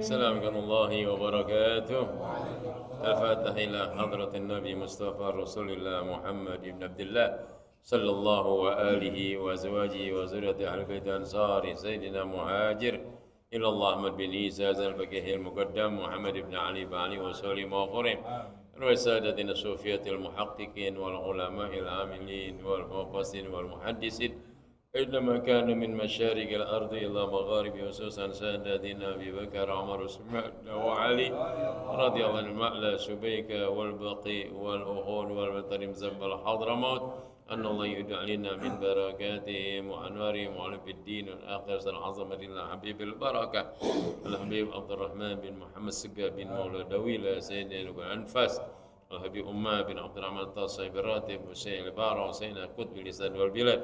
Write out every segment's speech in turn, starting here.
السلام عليكم الله وبركاته. الفاتح إلى حضرة النبي مصطفى رسول الله محمد بن عبد الله صلى الله وآله وأزواجه وذريته أهل بيت أنصار سيدنا مهاجر إلى الله أحمد بن عيسى الفقيه المقدم محمد بن علي بن علي وسلم وغرم وسادتنا الصوفية المحققين والعلماء العاملين والمفسرين والمحدثين إنما كان من مشارق الأرض إلى مغارب خصوصا سادتنا أبي بكر عمر عثمان وعلي رضي الله عنهم أعلى شبيك والبقي والأخول والمطرم زب الحضرموت أن الله يجعلنا من بركاتهم وأنوارهم وعلى في الدين والآخرة العظمة الله حبيب البركة الحبيب عبد الرحمن بن محمد سقا بن مولى دويلة سيدنا الأنفاس الحبيب أمة بن عبد الرحمن الطاصي بالراتب وسيد البارة وسيدنا قطب اللسان والبلاد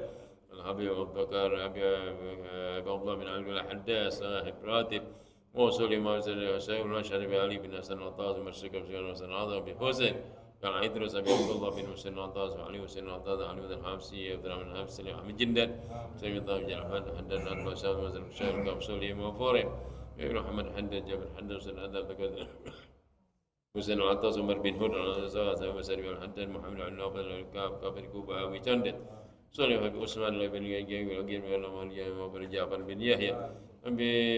الحبيب أبو بكر أبي عبد الله بن علي بن الحداس صاحب راتب موصول إمام سيد المشهد علي بن حسن الطاز مرسك بن حسن العظم بحسين كان عيدروس أبي عبد الله بن حسين الطاز وعلي حسين الطاز علي بن الحمصي عبد الرحمن الحمصي أحمد جندن سيد طه بن جعفر حدد أنور شاذ مزن مشاهد كابسولي وفوري ابن محمد حدد جابر حدد حسين أدب تكذب حسين العطاس عمر بن هود على زاد مسلم الحدد محمد بن نوفل الكاب كابر كوبا أبي جندن صلى بن عثمان بن يجي وجير من الله بن جعفر بن يحيى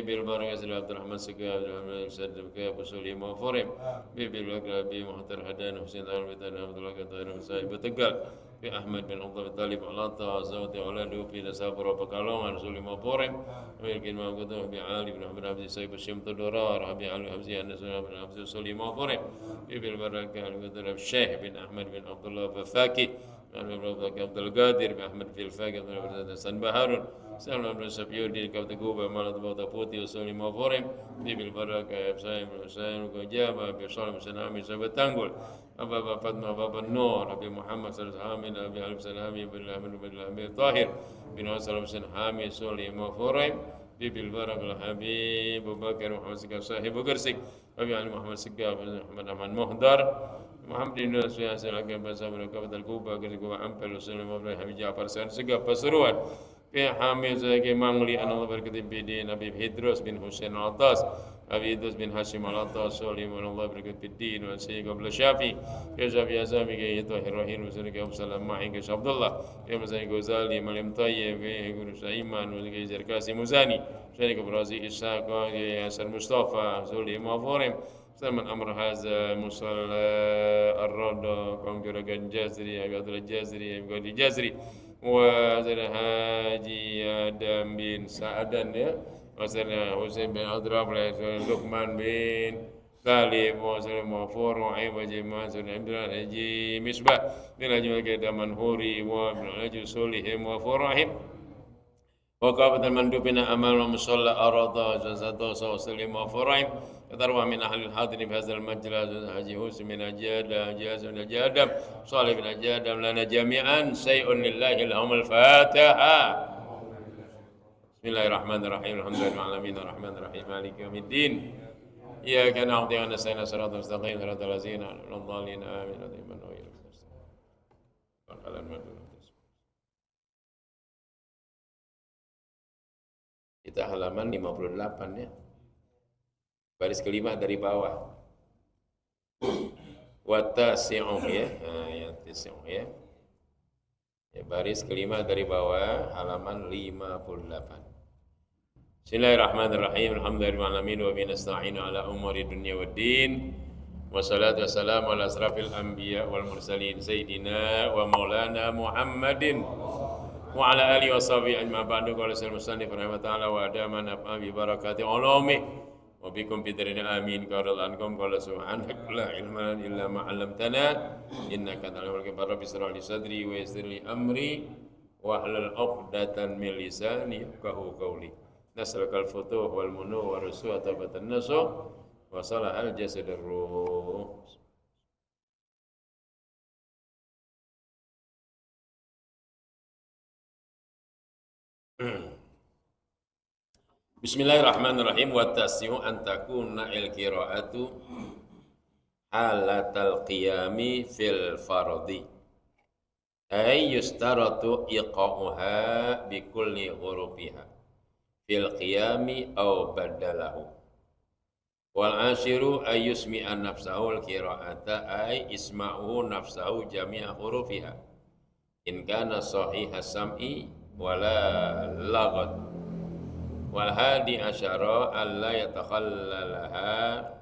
بالبركة عبد الرحمن سكا عبد الرحمن سد بكاء وسلي وفرم بالبركة بمحتر حدان حسين بن عبد الله طاهر مساي بتقال بأحمد بن عبد الله طالب على زوج أولاده في نساب ربك الله رسول وفرم ويمكن ما قدم بعلي بن عمرو عبد السيب الشمت الدرار أبي علي حمزي النسون بن عبد سلي وفرم بالبركة الشيخ بن أحمد بن عبد الله بفاكي عبد القادر بأحمد في الفاقة سن بهارون سلام بن سبيودي كابت كوبا مالت بوتا فوتي وسولي مفورم بالبركة بسايم حسين وجابا بصالح سنامي سبتانغول أبا فاطمة بابا النور أبي محمد صلى الله عليه وسلم أبي علي سلامي بن الأمير بن الأمير طاهر بن حسن بن حامي سولي مفورم بالبركة الحبيب أبو بكر محمد سكا صاحب قرسك أبي علي محمد سكا محمد أحمد مهدر محمد بن سفيان سلك بن سامر كبد الكوبا كذا أمبل وسلم ابن حبيب جعفر سان سجى بسروان في حامل زكي مانغلي أن الله بركة بدين أبي هيدروس بن حسين العطاس أبي هيدروس بن هاشم العطاس سليم أن الله بركة بالدين وسيد قبل شافي كشاف يا زامي كي يطهر رهين وسلك أبو سلام معي كش عبد الله يا مزاني غزالي مليم طيب كي يقول سايمان وكي زركاسي مزاني شريك برازي إسحاق يا سر مصطفى زولي مافورم سلم الأمر هذا مصلى الرد كونجر الجزري أبي عبد الجزري أبي عبد الجزري وزر هاجي آدم بن سعدان يا وزر حسين بن أضراب لقمان بن سالم وزر مغفور وعيب وجمع زر عبد الحجي مصباح بن أجمل كده منهوري وابن أجل صليهم وفرحهم وقابة المندوبين أمام المصلى أراضى جزاته وسلم وفرحهم تروى من أهل الحاضر بهذا المجلس حجي هوس من أجاد جاز من أجادم صالح من أجادم لنا جميعا شيء لله لهم الفاتحة. بسم الله الرحمن الرحيم الحمد لله رب العالمين الرحمن الرحيم مالك يوم الدين إياك نعبد وإياك نستعين صراط المستقيم صراط الذين أنعمت الضالين آمين من هو kita halaman 58 ya. Baris kelima dari bawah. Watasi'uh ya. Ya tasi'uh ya. Ya baris kelima dari bawah halaman 58. Bismillahirrahmanirrahim. Alhamdulillahirabbil alamin wa bihi nasta'inu ala umuri dunya waddin. Wassalatu wassalamu ala asrafil anbiya wal mursalin sayyidina wa maulana Muhammadin wa ala alihi wa sahbihi ajma'in ba'du qala al-musannif rahimahullah wa adama nafa bi barakati ulumi wa bikum bidarin amin qala ankum qala subhanaka la ilma illa ma 'allamtana innaka antal alimul hakim rabbi shrah li sadri wa yassir li amri wa hlul 'uqdatan min lisani yafqahu qawli nasrul futuh wal munu wa rusuh tabatan nasuh wa salahal jasadir ruh. Bismillahirrahmanirrahim wa tasi'u an takuna al-qira'atu halatal qiyami fil fardi ay yustaratu iqa'uha bi kulli ghurubiha fil qiyami aw badalahu Wal asyiru ay yusmi'a nafsahu al-qira'ata ay isma'u nafsahu jami'a hurufiha. In kana sahihas sam'i wala laghat. Wal hadi asyara alla yatakhallalaha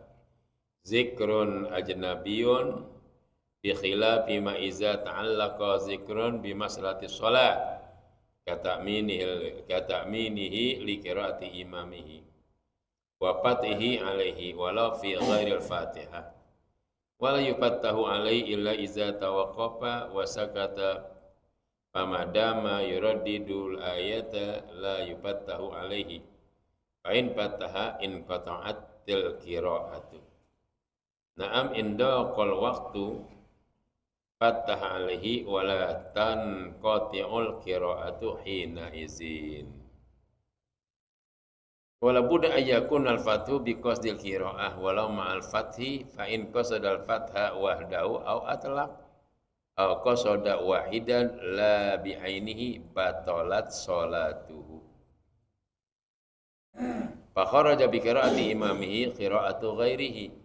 zikrun ajnabiyun bi khilafi ma iza ta'allaqa zikrun bi maslahatis shalah kata'minihi li qiraati imamihi wa fatihi alaihi walau fi ghairil fatihah wala yufattahu alaihi illa iza tawaqqafa wa sakata famadama yuraddidul ayata la yufattahu alaihi fa in fataha in qata'atil qira'atu. Na'am inda qal waqtu fattaha alaihi wala tanqati'ul qira'atu hina izin. Wala budda ayyakun al-fathu bi qasdil qira'ah walau ma'al fathi fa in qasada al-fatha wahdahu aw atlaq aw qasada wahidan la bi ainihi batalat salatuhu. Fa kharaja bi qira'ati imamihi qira'atu ghairihi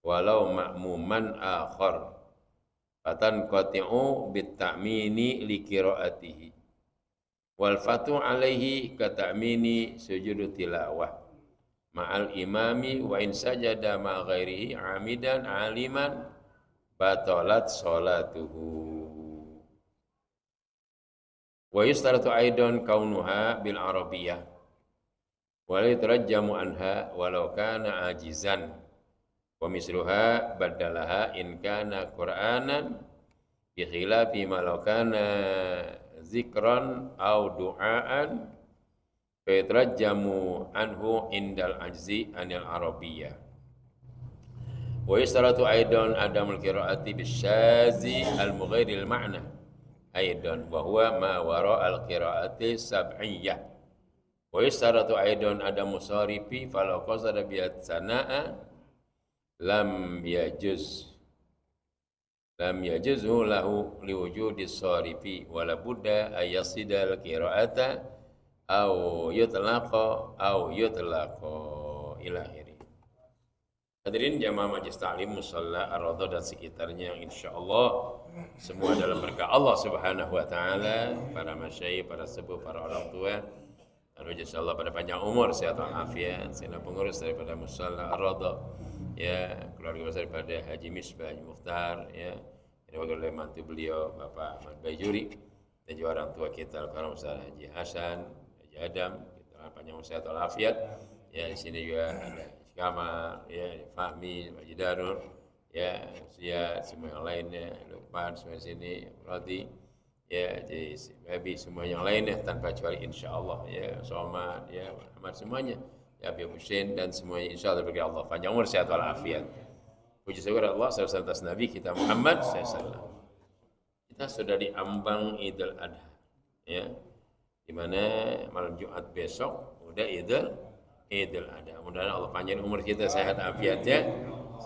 walau ma'muman akhar fatan qati'u bit ta'mini li qira'atihi wal fatu alaihi ka ta'mini sujud tilawah ma'al imami wa in sajada ma ghairihi amidan aliman batalat salatuhu. Wa yustaratu aidan kaunuha bil arabiyyah wa la yutarajjamu anha walau kana ajizan wa misluha badalaha in kana qur'anan bi khilafi ma law kana zikran aw du'aan fa yatarajjamu anhu indal ajzi anil arabiyyah. Wa yustaratu aidan adamul qira'ati bisyazi al mughairil ma'na aidan wa huwa ma wara al qira'ati sab'iyyah. Wa yustaratu aidan adamu sarifi falau qasada bi sana'a lam yajuzhu lahu liwujudi sarifi wala budda ayyasidal qira'ata aw yutlaqa ila akhiri. Hadirin jamaah majelis taklim musalla Ar-Raudhah dan sekitarnya, yang insyaallah semua dalam berkah Allah Subhanahu wa taala, para masyayikh, para sepuh, para orang tua, Allah pada panjang umur, sehat walafiat, segenap pengurus daripada musalla Ar-Raudhah, ya, keluarga besar daripada Haji Misbah, Haji Mukhtar, ya, ini wakil oleh mantu beliau Bapak Ahmad Bayjuri, dan juga orang tua kita para Ustaz Haji Hasan, Haji Adam, kita panjang umur, sehat walafiat, ya, di sini juga ada Kamal, ya, Fahmi, Haji Darul, ya, Siat, semua yang lainnya, Lukman, semua sini, Rodi, ya, jadi Babi, semua yang lainnya tanpa kecuali insyaallah, ya, Somad, ya, Muhammad, semuanya, ya, Habib Hussein dan semuanya insyaallah bagi Allah panjang umur, sehat walafiat. Puji syukur Allah sallallahu atas Nabi kita Muhammad sallallahu. Kita sudah di ambang Idul Adha, ya, di mana malam Jumat besok udah Idul Adha. Mudah-mudahan Allah panjang umur kita, sehat afiatnya.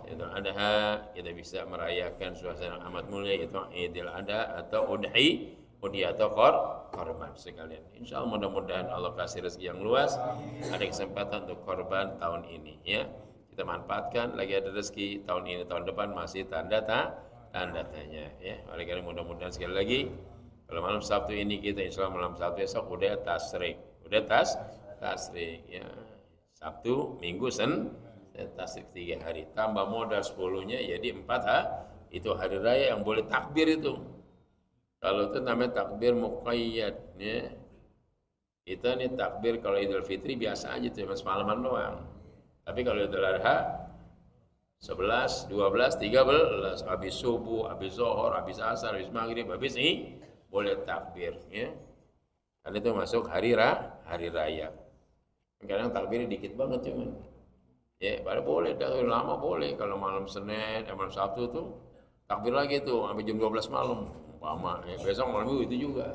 Idul Adha kita bisa merayakan suasana amat mulia, yaitu Idul Adha atau udhi atau korban sekalian. Insya Allah mudah-mudahan Allah kasih rezeki yang luas, ada kesempatan untuk korban tahun ini, ya. Kita manfaatkan, lagi ada rezeki tahun ini, tahun depan masih tanda tanya, ya. Oleh karena mudah-mudahan sekali lagi, kalau malam Sabtu ini kita insya Allah malam Sabtu besok udah tasrik, ya. Sabtu, Minggu, tasrik 3 hari, tambah modal 10-nya jadi 4 itu hari raya yang boleh takbir itu. Kalau itu namanya takbir muqayyad, ya. Kita nih takbir kalau Idul Fitri biasa aja tuh, semalaman doang. Tapi kalau Idul Adha 11, 12, 13, habis subuh, habis zuhur, habis asar, habis maghrib, habis ini boleh takbir, ya. Karena itu masuk hari raya. Kadang takbirnya dikit banget cuman. Ya, pada boleh, dah lama boleh. Kalau malam Senin, malam Sabtu tuh takbir lagi tuh sampai jam 12 malam. Umpama, ya, besok malam Minggu itu juga.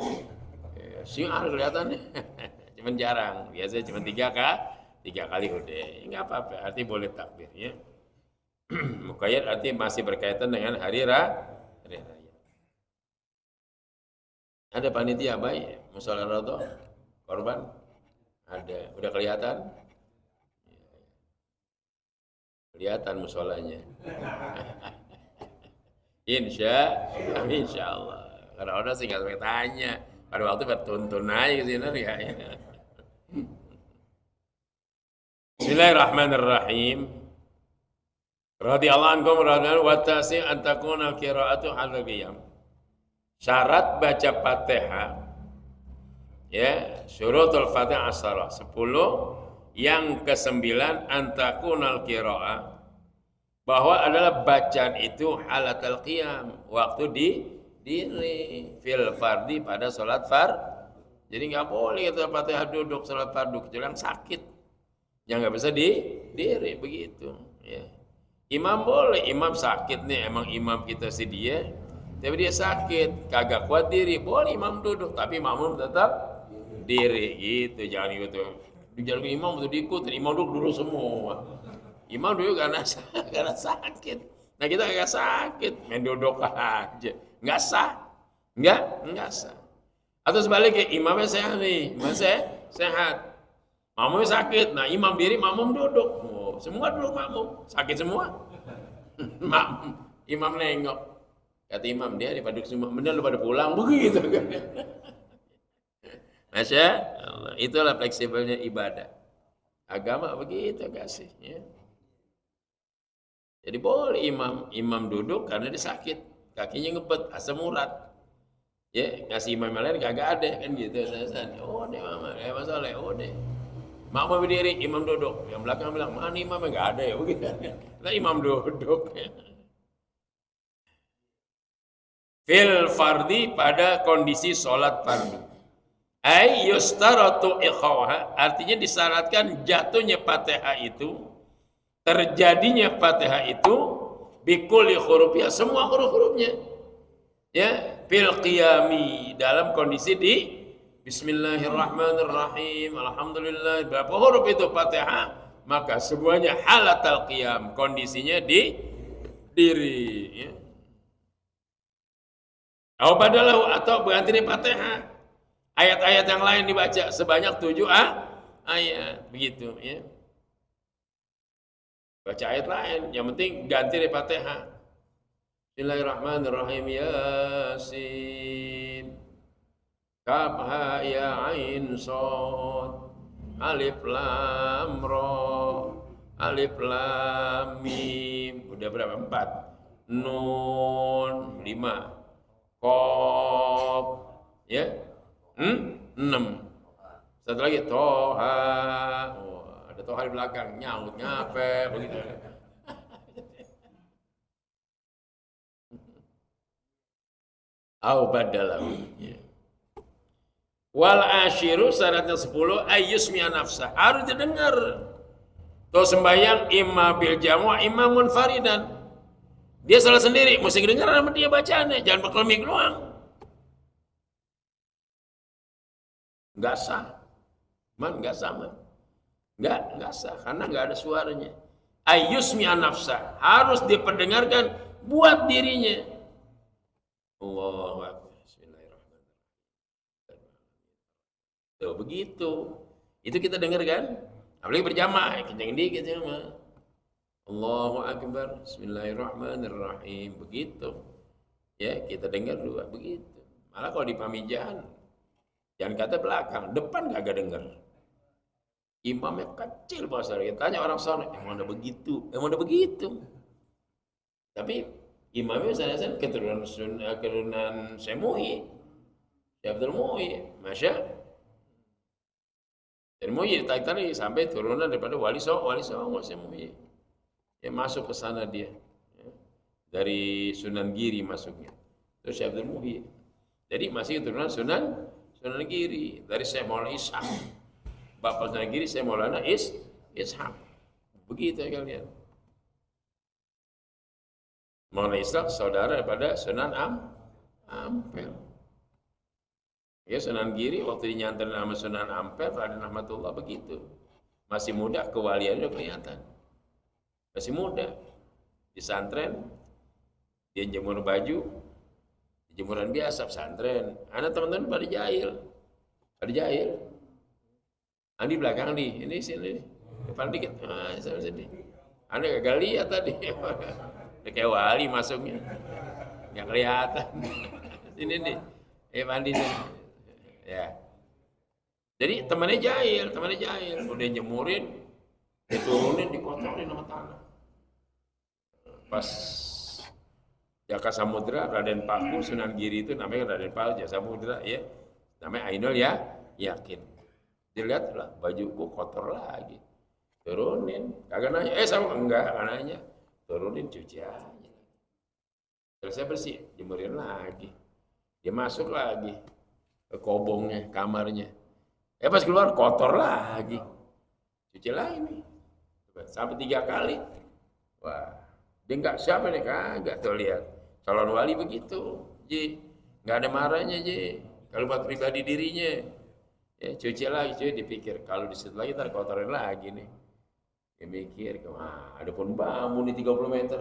Ya, siang kelihatannya. Cuman jarang. Biasanya cuma 3 kali udah. Enggak apa-apa, arti boleh takbir, ya. Muqayyad arti masih berkaitan dengan hari raya. Ada panitia baik, musala Ar-Raudhah, korban? Ada, udah kelihatan? Kelihatan musolanya. Insya Allah. Karena orang sih nggak sampai tanya. Pada waktu bertuntun aja ke sini ya. Bismillahirrahmanirrahim. Radhiyallahu ankum radhiyallahu wa ta'si an takuna al-qira'atu halal qiyam. Syarat baca Fatihah ya, syurutul Fatihah asharah 10, yang ke-9 an takuna al-qira'ah, bahwa adalah bacaan itu halatal qiyam, waktu di diri, fil fardi, pada salat fard. Jadi nggak boleh kita Fatihah duduk salat fardu kecuali yang sakit, yang nggak bisa di diri begitu ya. Imam boleh, imam sakit nih, emang imam kita sih dia, tapi dia sakit, kagak kuat diri, boleh imam duduk, tapi makmum tetap diri gitu, jangan gitu. Jangan imam untuk diikutin, imam duduk semua. Imam duduk karena sakit. Nah kita kagak sakit, main duduk aja, nggak sah, nggak sah. Atau sebaliknya, imamnya sehat nih, imam sehat, makmumnya sakit, nah imam diri, makmum duduk. Semua duduk makmum, sakit semua. Imam nengok, kata imam, dia pada semua, bener lu pada pulang begitu kan. Masya Allah, itulah fleksibelnya ibadah. Agama begitu kasih ya. Jadi boleh imam duduk karena dia sakit, kakinya ngebet, asam urat. Ya, ngasih imam lain kagak ada kan gitu. Oh deh mama, masalah, oh deh. Makmum berdiri, imam duduk. Yang belakang bilang, mana imam? Enggak ada ya begitu. Lah imam duduk. Fil fardi, pada kondisi sholat fardu. Ay yustaratu ikhawah, artinya disyaratkan jatuhnya Fatihah itu, terjadinya Fatihah itu, bikulli hurufnya, semua huruf-hurufnya. Ya, fil qiyami, dalam kondisi di Bismillahirrahmanirrahim, alhamdulillah, berapa huruf itu Fatihah? Maka semuanya halatal qiyam, kondisinya di diri ya. Atau berganti di Fatihah, ayat-ayat yang lain dibaca sebanyak 7 ayat begitu ya. Baca ayat lain, yang penting ganti di Fatihah. Bismillahirrahmanirrahim, Yasin, Kaf ha ya ain shad, alif lam ra, alif lam mim. Udah berapa? 4. Nun 5. Qaf ya 6. Satu lagi Toha. Oh, ada Toha di belakang, nyaut ngape begitu. Au badalahu ya. Wal asyiru, syaratnya 10, ayyusmi'a nafsah, harus didengar. Tuh sembahyang imma bil jamu' imma munfaridan. Dia salah sendiri, mesti dengar sama dia bacaannya, jangan berkelemik doang. Enggak sah. Enggak sama. Enggak sah karena enggak ada suaranya. Ayyusmi'a nafsah, harus diperdengarkan buat dirinya. Allahu akbar. Tuh begitu. Itu kita dengar kan? Apalagi berjamaah, kenceng dikit ya mah. Allahu akbar. Bismillahirrahmanirrahim. Begitu. Ya, kita dengar dua begitu. Malah kalau di pamijahan, jangan kata belakang, depan kagak dengar. Imamnya kecil pasar. Tanya orang sana, emang ada begitu? Emang ada begitu? Tapi imamnya sana keturunan Semuhi. Abdul Muhi, Masya. Dan Muhi ditarik sampai turunan daripada Wali Songo Semuhi. Ya masuk ke sana dia. Ya. Dari Sunan Giri masuknya. Terus Abdul Muhi. Jadi masih keturunan Sunan Giri. Dari Syekh Maulana Ishaq. Bapak Sunan Giri Syekh Maulana Ishaq. Begitu ya kalian. Maulana Ishaq saudara daripada Sunan Ampel. Ya Sunan Giri waktu dinyantarin nama Sunan Ampel, Raden Rahmatullah begitu. Masih muda, kewaliannya udah kelihatan. Masih muda. Di santren, dia jemur baju, jemuran biasa pesantren. Anak teman-teman pada jahil. Andi belakang nih, ini sini. Depan dikit. Sama sini. Anda gak lihat tadi. Kayak wali masuknya. Nggak kelihatan. Sini nih. Mandi sini. Ya. Jadi temannya jahil. Udah nyemurin, diturunin, dikotorin sama tanah. Pas Jaka Samudra, Raden Paku, Sunan Giri itu namanya Raden Paku, Jaka Samudra, ya. Namanya Ainul ya, yakin. Dilihat lah, bajuku kotor lagi. Turunin, kagak nanya, sama enggak, kagak nanya. Turunin, cuci aja. Selesai bersih, jemurin lagi. Dia masuk lagi ke kobongnya, kamarnya. Pas keluar kotor lagi. Cuci lagi nih. Sampai 3 kali. Wah, dia enggak siapa nih, kagak tuh lihat. Calon wali begitu, Ji. Enggak ada marahnya, Ji. Kalau buat pribadi dirinya. Ya, cuci lagi, dipikir. Kalau di situ lagi, ntar kotorin lagi nih. Dia mikir, ada pohon bambu nih 30 meter.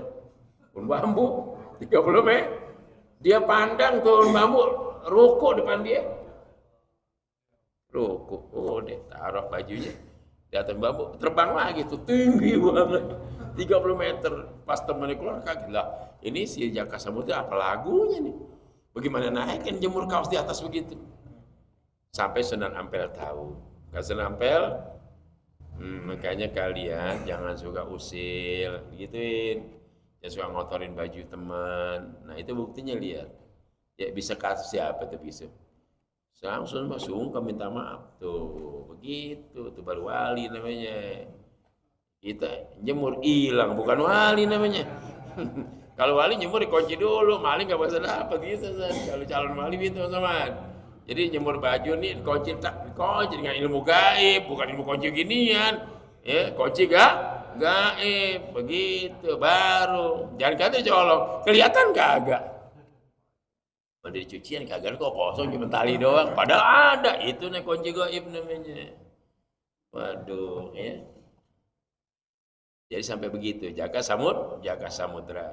Pohon bambu 30 meter. Dia pandang pohon bambu, ruko depan dia. Ruko, deh taruh bajunya di atas bambu, terbang lagi tuh, tinggi banget. 30 meter. Pas temannya keluar kaget lah. Ini si Jaka Samudra apa lagunya nih? Bagaimana naikin jemur kaos di atas begitu? Sampai Sunan Ampel tahu. Sunan Ampel, makanya kalian jangan suka usil, gituin. Jangan suka ngotorin baju teman. Nah itu buktinya lihat. Ya bisa kasus siapa tuh bisa. Langsung sungkem minta maaf tuh, begitu tuh baru wali namanya. Kita jemur hilang, bukan wali namanya. Kalau wali jemur dikunci dulu, maling nggak bisa dapat gitu. Kalau calon wali gitu teman. Jadi jemur baju nih kunci dengan ilmu gaib, bukan ilmu kunci ginian. Ya, kunci gaib, begitu baru. Jangan kata colong, kelihatan kagak. Pada cucian kagak kok kosong cuma tali doang. Padahal ada, itu nih kunci gaib namanya. Waduh, ya. Jadi sampai begitu, Jaka Samudra.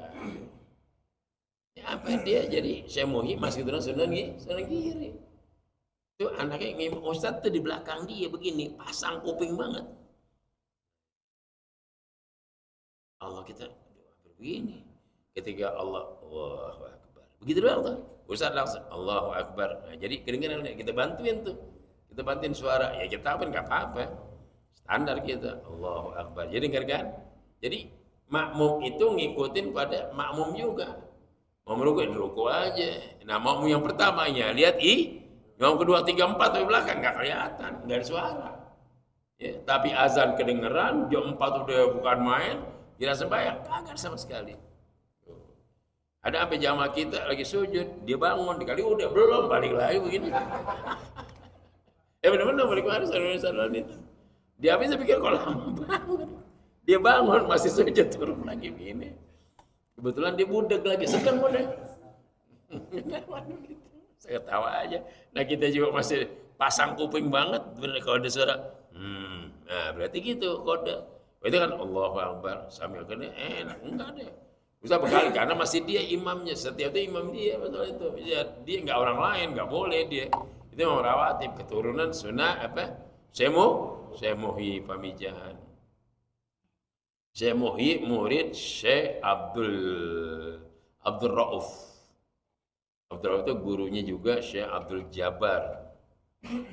Ya apa dia jadi saya muhi masih terus Sunan Giri. Itu anaknya ngimam Ustadz tuh di belakang dia begini, pasang kuping banget. Allah kita begini. Ketika Allahu Akbar. Begitu doang tuh. Ustadz langsung Allahu Akbar. Nah, jadi kedengaran kita bantuin tuh. Kita bantuin suara. Ya kita apa enggak apa-apa. Standar kita Allahu Akbar. Jadi dengar kan? Jadi makmum itu ngikutin pada makmum juga. Makmum ruku aja. Nah, makmum yang pertamanya lihat yang kedua, 3, 4 di belakang nggak kelihatan, nggak ada suara. Ya, tapi azan kedengeran, jam 4 udah bukan main, tidak sembahyang, kagak sama sekali. Ada apa jamaah kita lagi sujud, dia bangun, dikali udah belum balik lagi begini. Benar-benar balik lagi saudara itu. Dia bisa pikir kok lama banget. Dia bangun masih sujud turun lagi begini. Kebetulan dia budek lagi, sedang budek. Saya tahu aja. Nah kita juga masih pasang kuping banget. Kalau ada suara, nah berarti gitu kode. Itu kan Allahu Akbar sambil kena enak, enggak deh. Bisa berkali karena masih dia imamnya. Setiap itu imam dia betul itu. Dia enggak orang lain, enggak boleh dia. Itu memang rawatib keturunan sunnah apa? Semuhi pamijahan. Semuhi murid Syekh Abdul Rauf. Abdul Rauf itu gurunya juga Syekh Abdul Jabbar.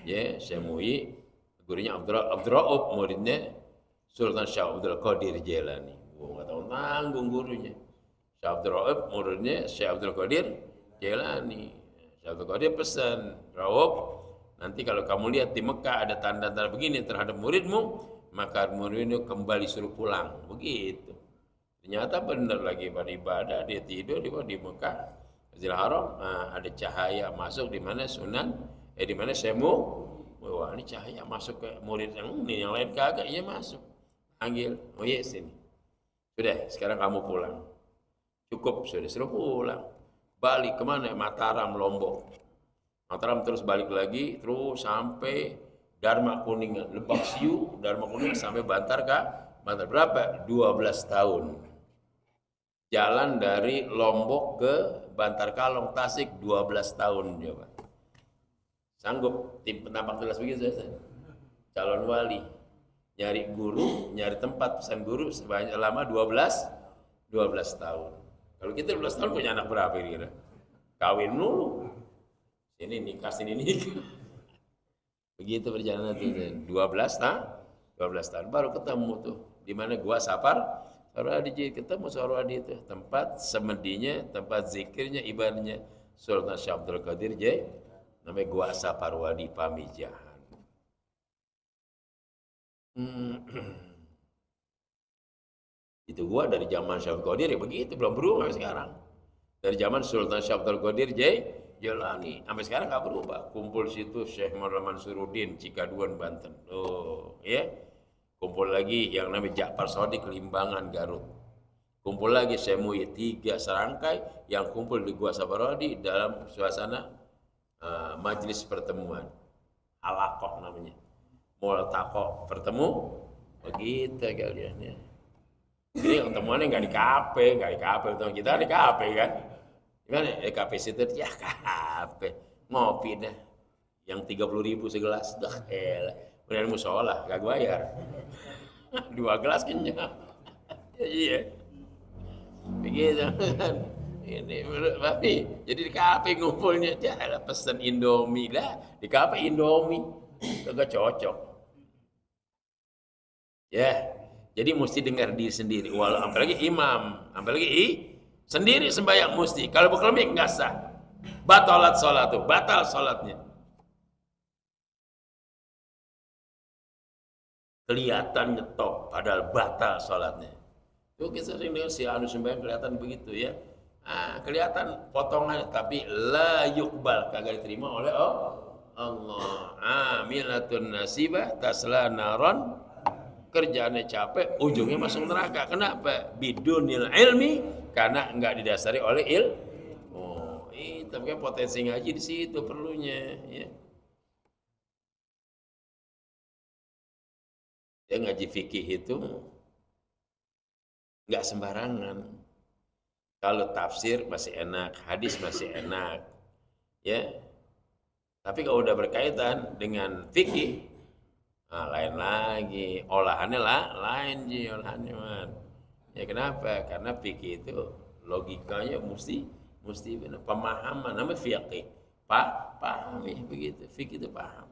Ya, Syekh Muhi gurunya Abdul Rauf, muridnya Sultan Syah Abdul Qadir Jailani. Enggak tahu nanggung gurunya. Syekh Abdul Rauf muridnya Syekh Abdul Qadir Jailani. Syekh Abdul Qadir pesan, Rauf, nanti kalau kamu lihat di Mekah ada tanda-tanda begini terhadap muridmu, maka muridmu kembali suruh pulang. Begitu. Ternyata benar lagi pada ibadah, dia tidur di Mekah. Masjidil Haram, ada cahaya masuk di mana di mana semu. Wah, ini cahaya masuk ke murid yang lain kagak, iya masuk. Panggil, iya sini. Sudah, sekarang kamu pulang. Cukup, sudah suruh pulang. Balik kemana? Mataram, Lombok. Mataram terus balik lagi, terus sampai Dharma Kuningan, Lebak Siu, Dharma Kuningan sampai Bantar Bantar berapa? 12 tahun. Jalan dari Lombok ke Bantar Kalong, Tasik 12 tahun coba. Sanggup tim penapak jelas begitu saya. Calon wali. nyari guru, nyari tempat pesan guru sebanyak lama 12 tahun. Kalau kita 12 tahun punya anak berapa kira-kira? Kawin dulu. Ini nikah, sini nikah. Begitu perjalanan itu 12 tahun baru ketemu tuh di mana gua Sapar Sarwadi, ketemu Sarwadi itu tempat semedinya, tempat zikirnya, ibadahnya Sultan Syekh Abdul Qadir J, namanya gua Saparwadi Pamijahan. Itu gua dari zaman Syekh Abdul Qadir ya begitu, belum berubah sampai sekarang. Dari zaman Sultan Syekh Abdul Qadir J Jalani sampai sekarang nggak berubah. Kumpul situ Syekh Maulana Mansuruddin Cikaduan Banten. Oh, ya. Kumpul lagi yang namanya Ja'far Shadiq Limbangan Garut. Kumpul lagi Syekh Muhyiddin, 3 serangkai yang kumpul di Gua Saparwadi dalam suasana majelis pertemuan. Halaqah namanya. Multaqah, bertemu begitu kalian ya. Jadi ketemuannya nggak di kafe, kita di kafe kan. Gimana? Kafe situ ya kafe, ngopi dah. Yang 30.000 segelas, dah elah. Kemudian musola, gak bayar. 2 gelas kenyang. Iya. Begitu kan. Ini Papi, jadi di kafe ngumpulnya, ya pesen Indomie lah. Di kafe Indomie, kagak cocok. Ya, jadi mesti dengar diri sendiri. Walau apalagi imam, apalagi sendiri sembahyang mesti. Kalau berkelemik nggak sah. Batalat sholat tuh, batal sholatnya. Kelihatan nyetop, padahal batal sholatnya. Itu kita sering dengar si anu sembahyang kelihatan begitu ya. Kelihatan potongan, tapi la yukbal, kagak diterima oleh Allah. Amilatun nasibah tasla naron, kerjaannya capek, ujungnya masuk neraka. Kenapa? Bidunil ilmi, karena enggak didasari oleh tapi kan potensi ngaji di situ perlunya ya. Ya ngaji fikih itu enggak sembarangan. Kalau tafsir masih enak, hadis masih enak. Ya. Tapi kalau udah berkaitan dengan fikih, lain lagi, olahannya lain olahannya man. Ya kenapa? Karena fikih itu logikanya mesti benar, pemahaman, namanya fikih. Pahami begitu, fikih itu paham.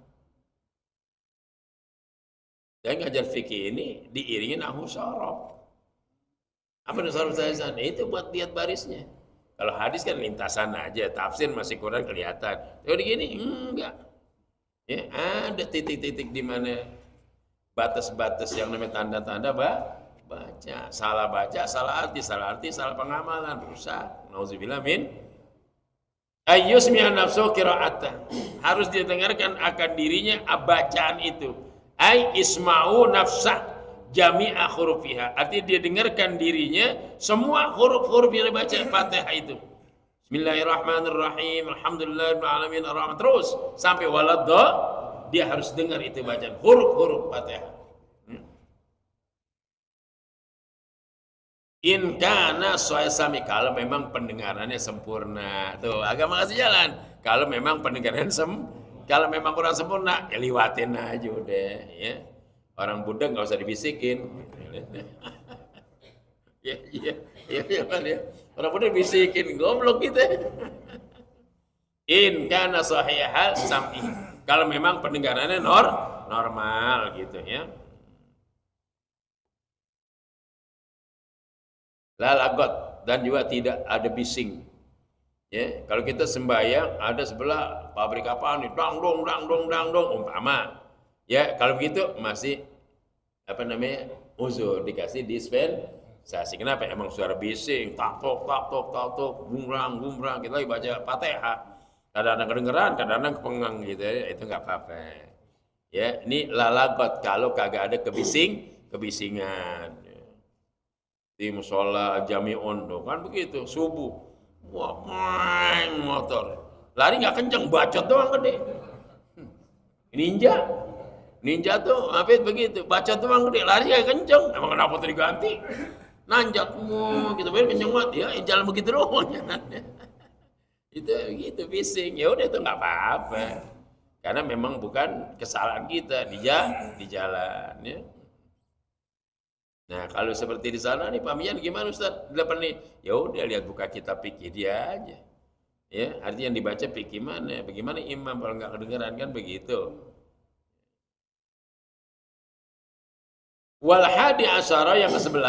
Dan ngajar fikih ini diiringin nahwu sorof. Apa sorof saya? Itu buat lihat barisnya. Kalau hadis kan lintasan aja, tafsir masih kurang kelihatan. Kalau begini enggak. Ya, ada titik-titik di mana batas-batas yang namanya tanda-tanda baca, salah arti, salah pengamalan, rusak. Nauzubillah min ayyusmi'a nafsu qira'atan. Harus didengarkan akan dirinya bacaan itu. Ai isma'u nafsah jami'a hurufiha. Artinya dia dengarkan dirinya semua huruf-huruf yang dibaca Fatihah itu. Bismillahirrahmanirrahim. Alhamdulillahirabbil alamin arrahman, terus sampai waladha, dia harus dengar itu bacaan huruf-huruf Fatihah. In kana sami, kalau memang pendengarannya sempurna. Tuh, agama kasih jalan. Kalau memang pendengarannya kalau memang kurang sempurna, ya liwatin aja udah ya. Orang budak nggak usah dibisikin. Ya. Orang budak bisikin, goblok gitu. In kana sahihal sam'i. Kalau memang pendengarannya normal gitu ya. Lalagot, dan juga tidak ada bising. Ya, kalau kita sembahyang ada sebelah pabrik apa nih, dang dong umpama. Ya, kalau begitu masih uzur, dikasih dispensasi. Kenapa? Emang suara bising, tak-tok, gumrang, kita lagi baca Fatihah. Kadang-kadang kedengeran, kadang-kadang kepengang gitu ya, itu enggak apa-apa. Ya, ini lalagot kalau kagak ada kebisingan. Di musola jami'un tuh kan begitu, subuh. Wah, motor. Lari nggak kenceng, bacot doang gede. Ninja tuh apa begitu, bacot doang gede, lari nggak kenceng. Emang kenapa tuh diganti? Nanjak gitu, kenceng banget ya, jalan begitu doang. Itu gitu bising. Ya udah itu nggak apa-apa. Karena memang bukan kesalahan kita di jalan ya. Nah, kalau seperti di sana nih pahaminya gimana Ustaz? Di depan nih, ya udah lihat buka kitab fikih dia aja. Ya, artinya yang dibaca fikih mana? Bagaimana imam kalau nggak kedengeran kan begitu. Wal hadi asyara yang ke-11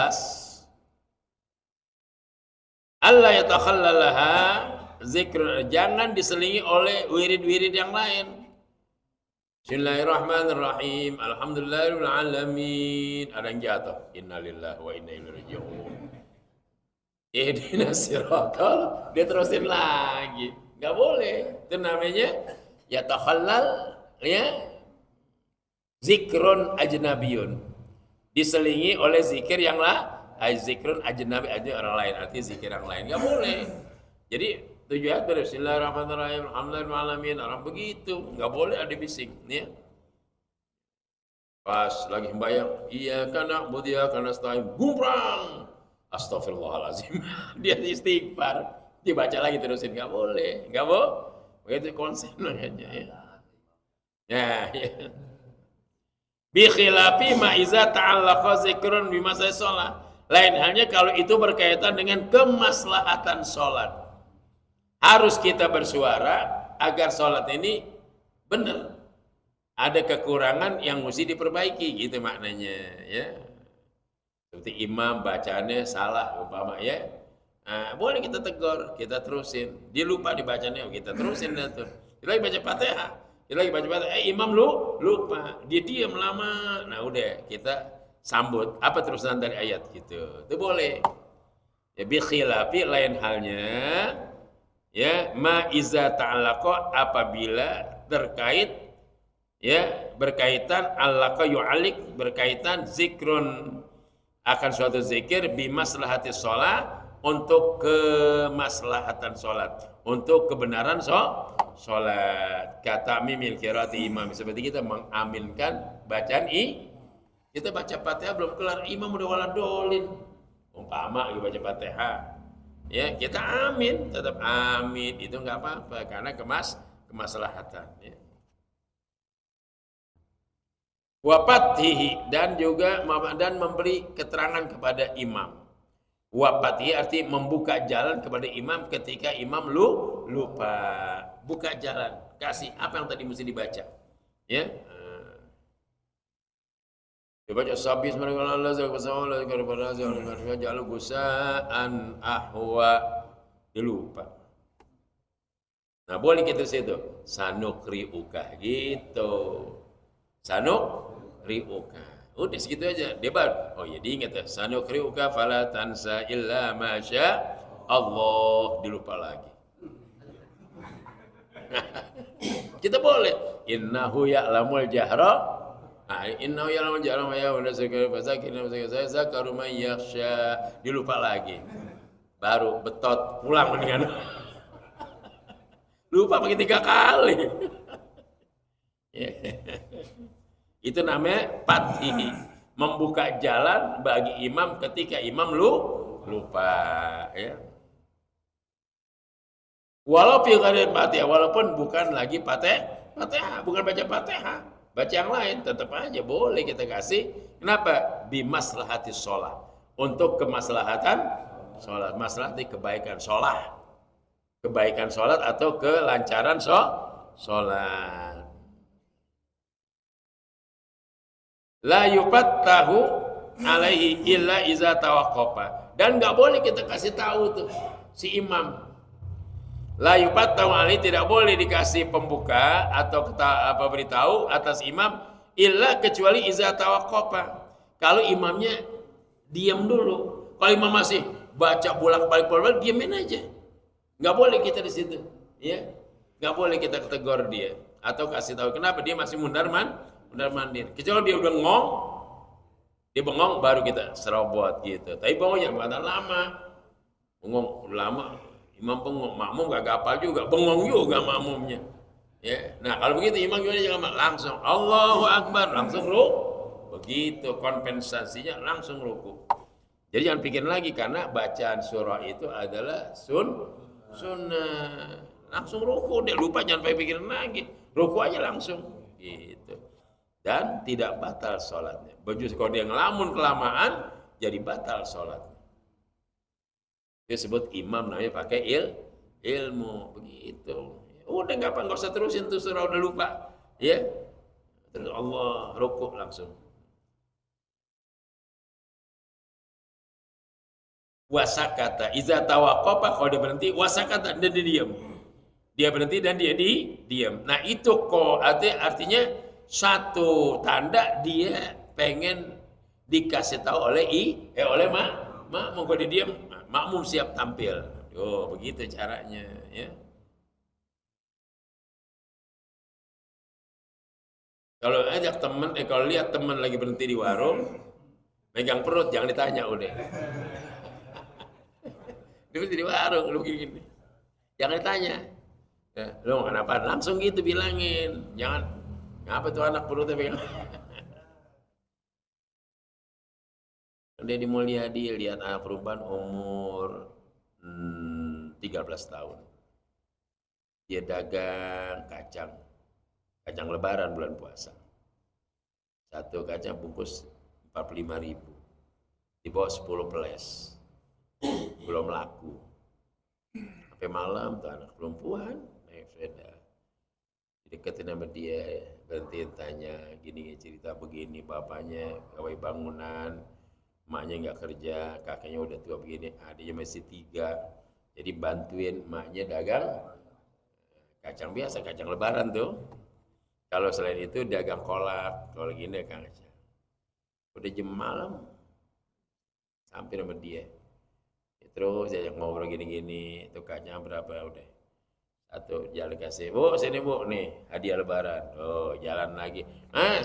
Allah yatakhallalaha zikr, jangan diselingi oleh wirid-wirid yang lain. Bismillahirrahmanirrahim. Alhamdulillahirabbil alamin. Ada yang jatuh. Innalillahi wa inna ilaihi raji'un. Ihdinas siratal, dia terusin lagi. Enggak boleh. Itu namanya yatakhallal ya zikrun ajnabiyun. Diselingi oleh zikir yang zikrun ajnabi, orang lain, artinya zikir yang lain. Enggak boleh. Jadi tujuan Bismillahirrahmanirrahim, alhamdulillahirrahmanirrahim, orang begitu, nggak boleh ada bising, ya. Pas lagi sembahyang, iya karena mudia karena nasta'in, gumprang, astagfirullahaladzim, dia istighfar, dibaca lagi terusin, nggak boleh, begitu konsep namanya, ya. Ya. Bi khilafi ma iza ta'allaqa zikrun bi masai shalah. Lain halnya kalau itu berkaitan dengan kemaslahatan sholat. Harus kita bersuara agar sholat ini benar. Ada kekurangan yang mesti diperbaiki, gitu maknanya, ya. Seperti imam bacaannya salah umpama, ya. Nah, boleh kita tegur, kita terusin. Dia lupa dibacanya, kita terusin dah tuh. Dia lagi baca Fatihah, imam lupa, dia diam lama. Nah, udah kita sambut apa terusan dari ayat gitu. Itu boleh. Ya bi khilafi, lain halnya ya ma iza ta'allaqa, apabila terkait ya berkaitan allaqa yu'alik, berkaitan zikrun akan suatu zikir bi maslahati shalah, untuk kemaslahatan salat, untuk kebenaran salat. Kata mimil qiraati imam, seperti kita mengaminkan bacaan kita baca Fatihah belum kelar, imam udah waladolin umpama baca Fatihah, ya kita amin, tetap amin, itu nggak apa-apa karena kemaslahatan, ya. Wafatihi, dan juga memberi keterangan kepada imam. Wafatihi arti membuka jalan kepada imam ketika imam lupa, buka jalan, kasih apa yang tadi mesti dibaca, ya. Dibaca sabis mereka Allah subhanahu wa ta'ala jalu gusaan ahwa, dilupa. Nah, boleh kita situ sanukriuka gitu. Sanukriuka. Udah segitu aja. Debat. Oh ya, diingat ya. Sanukriuka fala tansa illa masya Allah, dilupa lagi. Kita boleh. Innahu ya'lamul jahra. Innahu ya'lamul jahra wa ya'lamu zakara fazakirin wa zakaru man yakhsha, dilupa lagi. Baru betot pulang mendingan. Lupa pakai 3 kali. Itu namanya fatih, membuka jalan bagi imam ketika imam lupa, ya. Walau fi ghairi Fatihah, walaupun bukan lagi Fatihah, bukan baca Fatihah, baca yang lain, tetap aja boleh kita kasih. Kenapa? Bimaslahati sholat, untuk kemaslahatan sholat, maslahati kebaikan sholat atau kelancaran sholat. La yufattahu alaihi illa iza tawaqqafa, dan nggak boleh kita kasih tahu tuh si imam. La yufattahu alaihi, tidak boleh dikasih pembuka atau beritahu atas imam illa kecuali iza tawaqqafa, kalau imamnya diam dulu. Kalau imam masih baca bolak-balik diamin aja, nggak boleh kita di situ, ya. Nggak boleh kita tegur dia atau kasih tahu kenapa dia masih mundar mandir. Kecuali dia udah bengong baru kita serobot gitu. Tapi bengongnya nggak lama, bengong lama, imam bengong, makmum gak hafal juga, bengong juga makmumnya. Ya, nah kalau begitu imam juga jangan langsung Allahu Akbar, langsung ruku. Begitu kompensasinya langsung ruku. Jadi jangan pikir lagi karena bacaan surah itu adalah sunnah. Langsung ruku, dia lupa, jangan pikirin lagi. Ruku aja langsung gitu. Dan tidak batal sholatnya. Bajus kalau dia ngelamun kelamaan, jadi batal sholat. Dia sebut imam namanya pakai ilmu begitu. Udah nggak usah terusin tuh surah udah lupa, ya. Terus Allah rukuk langsung. Wasakata, iza tawaqqafa, kalau dia berhenti, wasakata, dan dia diam. Dia berhenti dan dia diam. Nah itu kok artinya satu tanda dia pengen dikasih tahu oleh makmum. Kalau dia diam, makmum siap tampil. Oh begitu caranya, ya. Kalau ajak temen, kalau lihat temen lagi berhenti di warung, megang perut, jangan ditanya udah. Dia berhenti di warung, lu gini-gini. Jangan ditanya. Ya, lu makan apa? Langsung gitu bilangin. Jangan, ngapa tuh anak perutnya pegang. Dia di Mulyadi, lihat anak perempuan umur 13 tahun. Dia dagang kacang lebaran bulan puasa. Satu kacang bungkus 45.000. Di bawah 10 peles. Belum laku. Sampai malam tuh anak perempuan naik sepeda. Deketin sama dia, berhentiin tanya, gini cerita begini, bapaknya pegawai bangunan, emaknya nggak kerja, kakeknya udah tua begini, adiknya masih 3. Jadi bantuin emaknya dagang kacang biasa, kacang lebaran tuh. Kalau selain itu dagang kolak, kalau gini dagang kacang. Udah jam malam, sampai sama dia. Terus saya ngobrol gini-gini, itu kacang berapa udah. Satu jalan kasih, bu sini bu, nih hadiah lebaran. Oh jalan lagi,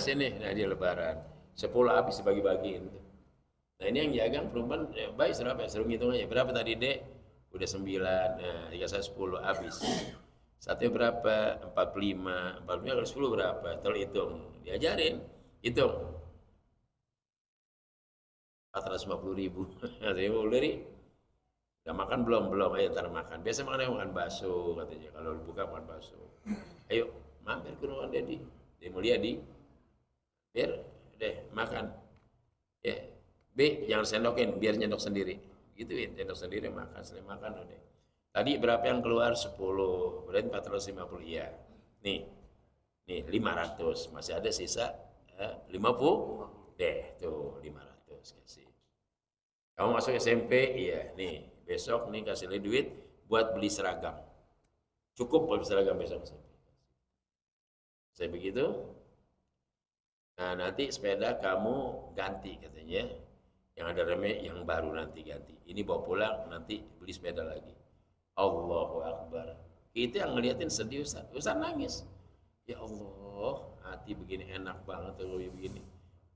sini hadiah lebaran. 10 habis bagi-bagiin. Nah ini yang jagang perempuan, baik berapa? Suruh ngitung aja, berapa tadi dek? Udah 9, nah jika saya 10 habis. Satunya berapa? 45 kalau 10 berapa? Tolong hitung, diajarin, hitung. 450.000. Saya mau dari udah makan belum ayo ntar makan, biasa makan bakso katanya, kalau buka makan bakso. Ayo mampir ke rumah Dedi Mulyadi biar deh makan ya. B jangan sendokin, biar nyendok sendiri gituin, nyendok sendiri makan, selain makan udah. Tadi berapa yang keluar? 10, berarti 450. Iya nih 500, masih ada sisa 50 deh tuh 500 kasih. Kamu masuk SMP, iya nih besok nih kasih duit buat beli seragam. Cukup buat beli seragam besok. Saya begitu. Nah nanti sepeda kamu ganti katanya. Yang ada remnya yang baru nanti ganti. Ini bawa pulang nanti beli sepeda lagi. Allahu Akbar. Kita yang ngeliatin sedih Ustaz. Ustaz nangis. Ya Allah, hati begini enak banget kalau begini.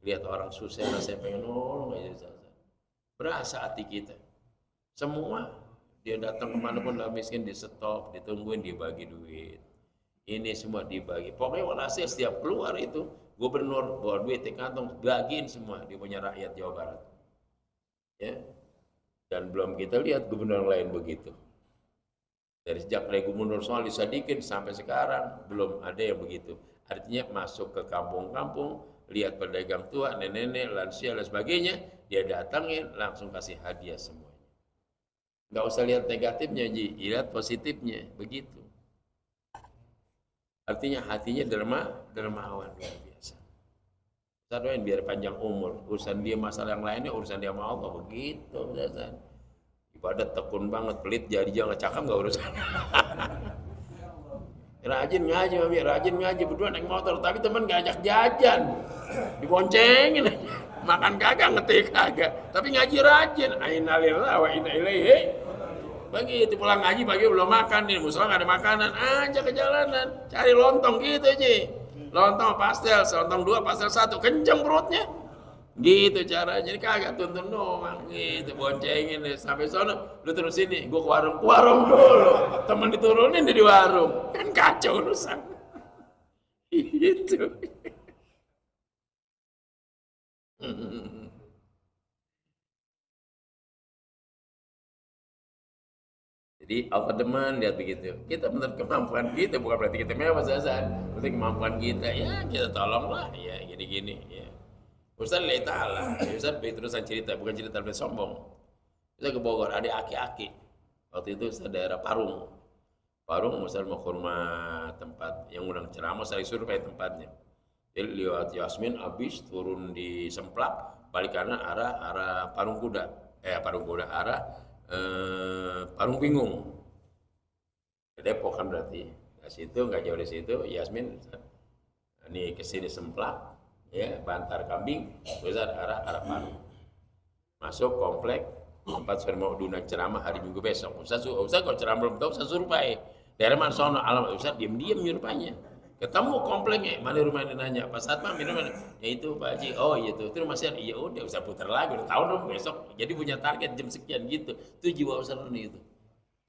Lihat orang susah rasanya pengen nolong aja Ustaz. Berasa hati kita. Semua dia datang kemanapun lah miskin di stop, ditungguin, dibagi duit. Ini semua dibagi. Pokoknya walhasil setiap keluar itu gubernur bawa duit di kantong, bagiin semua dia punya rakyat Jawa Barat. Ya. Dan belum kita lihat gubernur lain begitu. Dari sejak gubernur Shalih Sadikin sampai sekarang belum ada yang begitu. Artinya masuk ke kampung-kampung, lihat pedagang tua, nenek-nenek, lansia dan sebagainya, dia datangin langsung kasih hadiah semua. Nggak usah lihat negatifnya, Ji, lihat positifnya, begitu. Artinya hatinya dermawan luar biasa. Saya doain biar panjang umur, urusan dia masalah yang lainnya, urusan dia sama Allah, begitu. Ibadat tekun banget, pelit jadi jangan cakap nggak urusan. Rajin ngaji, berdua naik motor, tapi teman nggak ajak jajan, diboncengin. Makan kagak, ngetik kagak, tapi ngaji rajin. Inna lillahi wa inna ilaihi. Begitu pulang ngaji pagi belum makan nih, musola nggak ada makanan, aja ke jalanan cari lontong gitu aja. Lontong pastel, lontong 2, pastel 1, kenceng perutnya. Gitu caranya, jadi kagak tuntun doang gitu, boncengin deh sampai sono, lu terus sini, gua ke warung dulu. Temen diturunin di warung, kan kacau urusan. Gitu. Jadi Allah demen lihat begitu. Kita menurut kemampuan kita, bukan berarti kita mewah Zazan. Berarti kemampuan kita, ya kita tolonglah, ya gini-gini. Ya. Ustaz lihat ta'ala, Ustaz terusan cerita, bukan cerita lebih sombong. Kita ke Bogor, ada aki-aki. Waktu itu Ustaz daerah Parung. Parung Ustaz mau ke rumah tempat yang undang ceramah, saya survei tempatnya. Jadi lewat Yasmin, habis turun di Semplak, balik kanan arah Parung Kuda. Arah Parung Bingung. Ke Depok kan berarti. Nah, situ nggak jauh dari situ, Yasmin ini kesini Semplak, ya Bantar Kambing, terus arah Parung. Masuk komplek tempat saya mau undang ceramah hari Minggu besok. Ustaz kalau ceramah belum tahu, Ustaz survei. Daerah mana sono alamat, Ustaz diam-diam nyurupanya. Ketemu kompleknya, mana rumahnya nanya, Pak Satpam ini mana? Ya itu Pak Haji, oh iya tuh, rumah saya, iya udah Ustaz putar lagi, udah tahu dong besok. Jadi punya target jam sekian gitu. Itu jiwa Ustaz ini itu.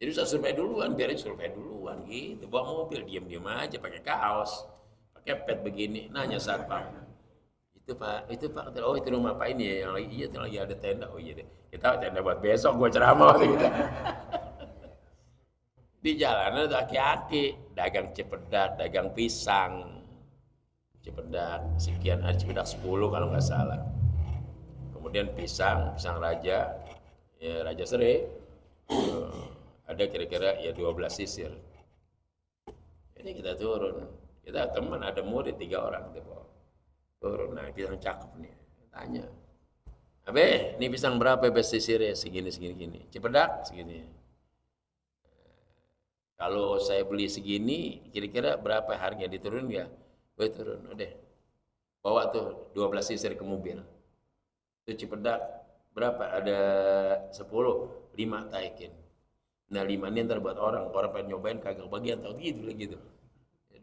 Jadi Ustaz survei duluan, biarin survei duluan gitu. Bawa mobil, diam-diam aja, pakai kaos, pakai pet begini, nanya Satpam. Itu Pak, oh itu rumah Pak ini ya, yang lagi, iya itu lagi ada tenda, oh iya deh. Kita tenda buat besok, gua ceramah waktu itu. Di jalanan ada aki-aki, dagang cepedak, dagang pisang. Cepedak, sekian, ada cepedak 10 kalau nggak salah. Kemudian pisang raja, ya raja serai, ada kira-kira ya 12 sisir. Ini kita turun, kita teman, ada murid 3 orang. Turun, nah pisang cakep nih, tanya. Abe, ini pisang berapa sisirnya? Segini, cepedak, segini. Kalau saya beli segini, kira-kira berapa harga diturun ya? Gue turun, udah. Bawa tuh 12 sisir ke mobil. Itu cepedak, berapa? Ada 10, 5 taikin. Nah 5 ini ntar buat orang pengen nyobain kagak bagian, tau gitu.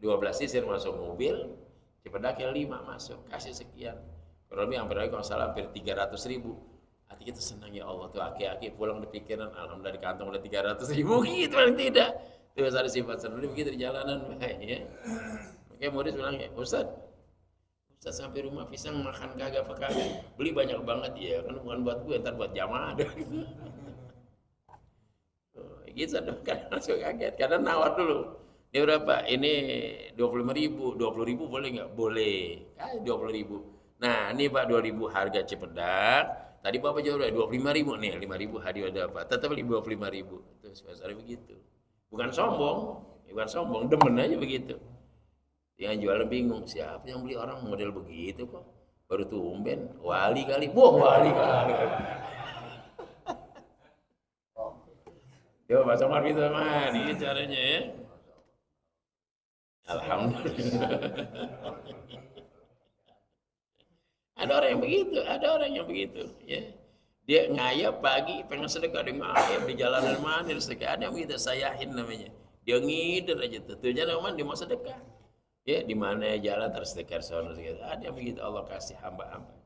12 sisir masuk mobil, cepedaknya 5 masuk, kasih sekian. Kurang lebih hampir lagi kalau salah hampir 300.000. Hati kita senang ya Allah tuh aki-aki pulang di pikiran, alhamdulillah di kantong udah 300.000 gitu paling tidak. Itu ada sifat senang begitu di jalanan, ya. Makanya murid bilang ya, Ustaz sampai rumah pisang makan kagak apa kagak, beli banyak banget ya, kan bukan buat gue, ntar buat jamaah deh. Gitu dong, kan langsung kaget, karena nawar dulu. Ini berapa? Ini 25.000, 20.000 boleh nggak? Boleh, 20.000. Nah ini Pak 2.000 harga cepedak. Tadi Bapak jawab 25.000 nih, 5.000 hadiah dapat. Tetap 25.000. Itu sebesar begitu. Bukan sombong, demen aja begitu. Yang jualan bingung, siapa yang beli orang model begitu kok? Baru tumben, wali kali. Wali kali. Yo, Pak Somad gitu mah, ini caranya ya. Alhamdulillah. Ada orang yang begitu, ya. Dia ngayap pagi, pengen sedekah, dia ngayap di jalanan mana, sedekah. Ada yang begitu, sayahin namanya. Dia ngider aja tuh, tujuannya dia mau sedekah. Ya, di mana jalan terus sedekah sono gitu. Ada yang begitu, Allah kasih hamba-hamba.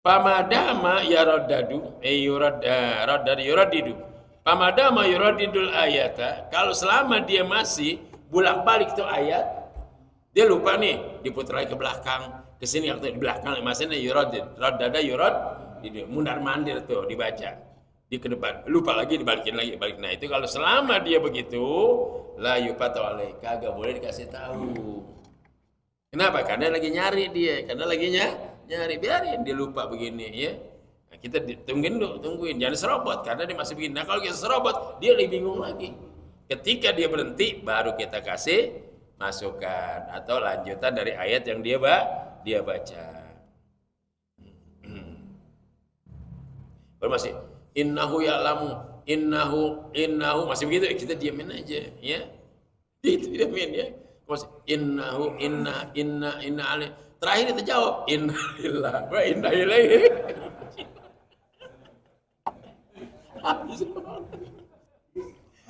Pamadama yaradadu, yuradidu. Pamadama yuradidul ayata. Kalau selama dia masih bolak-balik tuh ayat, dia lupa nih, diputar lagi ke belakang, ke sini atau di belakang, maksudnya yuradid, radada yurad, mundar mandir tuh dibaca, di ke depan, lupa lagi dibalikin lagi, balik. Nah itu kalau selama dia begitu, la yupatu alaih, kagak boleh dikasih tahu. Kenapa? Karena lagi nyari dia, nyari, biarin dia lupa begini ya. Nah, kita tungguin, jangan serobot karena dia masih begini. Nah kalau kita serobot, dia lebih bingung lagi. Ketika dia berhenti, baru kita kasih masukan atau lanjutan dari ayat yang dia baca. Baru masih innahu ya'lamu, innahu masih begitu, kita diamin aja ya. Itu diamin ya. Masih inna alaihi. Terakhir kita jawab inna lillahi wa inna ilaihi.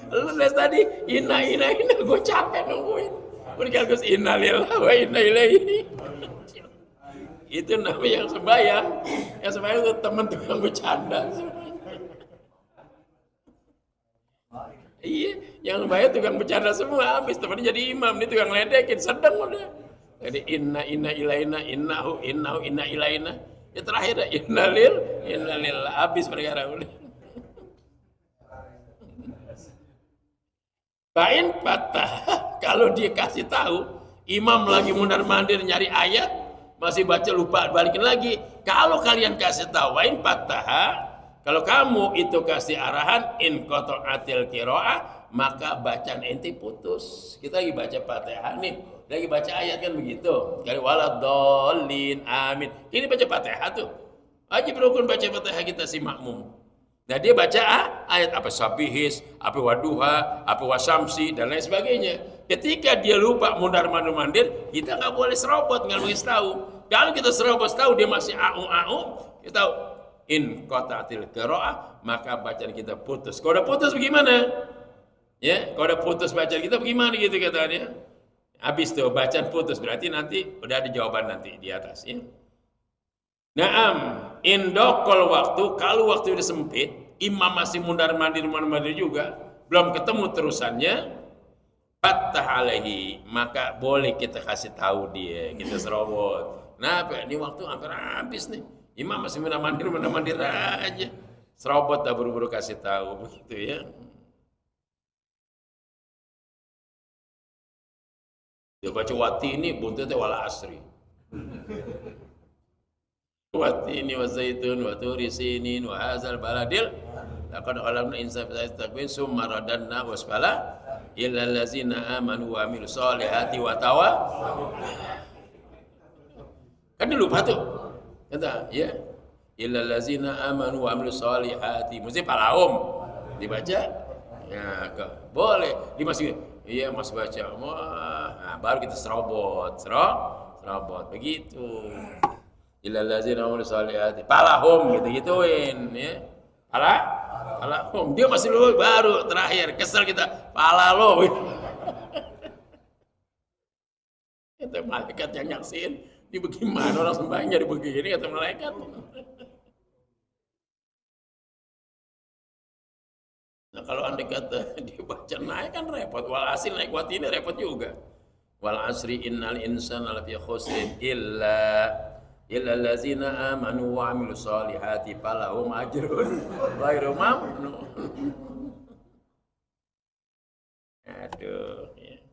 Lu les tadi inna gue capek nungguin. Udah kalau inna lillahi wa inna ilaihi. Itu namanya yang sembahyang itu teman tukang bercanda. Iya, yang sembahyang tukang bercanda semua, habis temannya jadi imam, ini tukang ledekin, sedang udah. Jadi inna ilaina, innahu inna ilaina. Ya terakhir inna lil, habis perkara udah. Bain patah kalau dia kasih tahu, imam lagi mundar-mandir nyari ayat, masih baca lupa balikin lagi. Kalau kalian kasih tahu, wain fataha, kalau kamu itu kasih arahan, in qata'atil qiraah, maka bacaan ente putus. Kita lagi baca Fatihah nih, lagi baca ayat kan begitu. Kali waladhdallin, amin. Ini baca Fatihah tuh. Wajib rukun baca Fatihah kita si makmum. Nah dia baca ayat apa sabihis, apa waduha, apa wasamsi dan lain sebagainya. Ketika dia lupa mundar-mandir, kita nggak boleh serobot, nggak boleh tahu. Kalau kita serobot tahu dia masih au, kita tahu in qata'atil qiraah, maka bacaan kita putus. Kalau udah putus bagaimana? Ya, kalau udah putus bacaan kita bagaimana gitu katanya? Habis tuh bacaan putus berarti nanti udah ada jawaban nanti di atas ya. Naam, indokol waktu, kalau waktu udah sempit, imam masih mundar-mandir juga, belum ketemu terusannya, fattah alaihi, maka boleh kita kasih tahu dia, kita serobot. Nah, ini waktu hampir habis nih, imam masih mundar-mandir aja, serobot dah buru-buru kasih tahu begitu ya. Dia baca wati ini buntutnya wala asri. Watini wa zaitun wa turi sinin wa hazal baladil laqad khalaqna insana fi taqwim summa radanna wasfala illa allazina amanu wa amilus solihati wa tawa. Kan lupa tuh kata ya illa allazina amanu wa amilus solihati mesti palahum dibaca ya boleh dimasukin iya mas baca wah nah, baru kita serobot begitu. Ilal ladzina amanu sholihati falahum gitu-gituin ya. Falahum dia masih lu baru terakhir kesel kita falalo. Itu malaikat yang nyaksiin di bagaimana orang sembahyang jadi begini kata malaikat. Nah kalau anda kata dia baca naik kan repot, walhasil naik buat ini repot juga. Wal asri innal insana lafi khusrin illa allazina amanu wa amilus solihati falahum ajrun ghairu mamnun. Aduh ya.